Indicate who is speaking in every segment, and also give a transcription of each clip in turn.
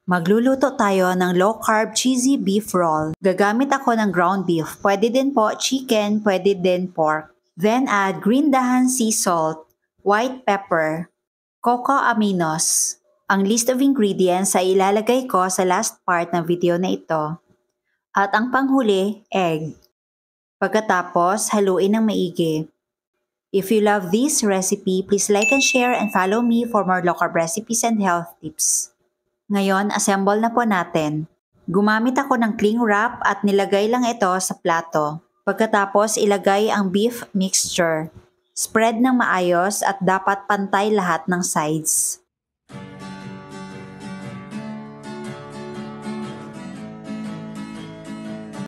Speaker 1: Magluluto tayo ng low-carb cheesy beef roll. Gagamit ako ng ground beef. Pwede din po chicken, pwede din pork. Then add green dahan sea salt, white pepper, cocoa aminos. Ang list of ingredients ay ilalagay ko sa last part ng video na ito. At ang panghuli, egg. Pagkatapos, haluin ng maigi. If you love this recipe, please like and share and follow me for more low-carb recipes and health tips. Ngayon, assemble na po natin. Gumamit ako ng cling wrap at nilagay lang ito sa plato. Pagkatapos, ilagay ang beef mixture. Spread ng maayos at dapat pantay lahat ng sides.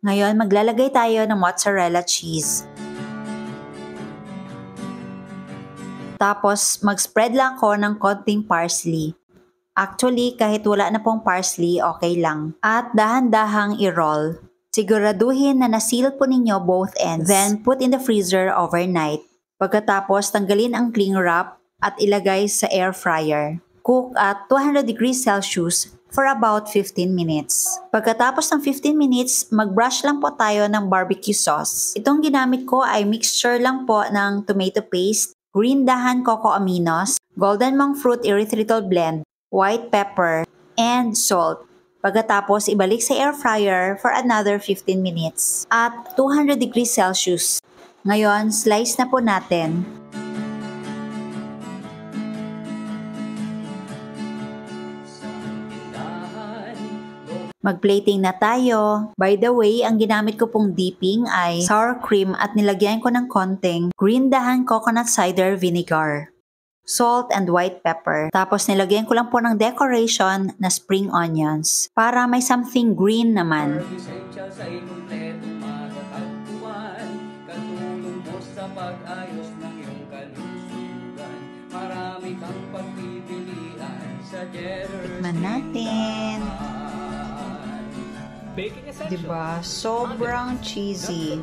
Speaker 1: Ngayon, maglalagay tayo ng mozzarella cheese. Tapos, mag-spread lang ako ng konting parsley. Actually, kahit wala na pong parsley, okay lang. At dahan-dahang i-roll. Siguraduhin na na-seal po ninyo both ends. Then, put in the freezer overnight. Pagkatapos, tanggalin ang cling wrap at ilagay sa air fryer. Cook at 200 degrees Celsius for about 15 minutes. Pagkatapos ng 15 minutes, mag-brush lang po tayo ng barbecue sauce. Itong ginamit ko ay mixture lang po ng tomato paste, green dahan cocoa aminos, golden monk fruit erythritol blend, white pepper, and salt. Pagkatapos, ibalik sa air fryer for another 15 minutes at 200 degrees Celsius. Ngayon, slice na po natin. Mag-plating na tayo. By the way, ang ginamit ko pong dipping ay sour cream at nilagyan ko ng konting green dahan coconut cider vinegar, salt and white pepper. Tapos nilagyan ko lang po ng decoration na spring onions para may something green naman. Tikman natin. Diba? Sobrang cheesy.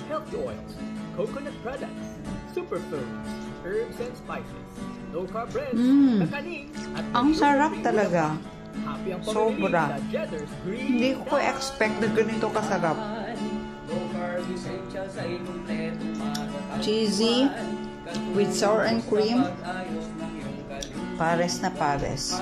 Speaker 2: Healthy oils, coconut products, superfoods, herbs and spices, low carb breads, kakanin, at
Speaker 1: ang sarap talaga. Sobra. Hindi ko expect na ganito kasarap. Cheesy with sour and cream. Pares na pares.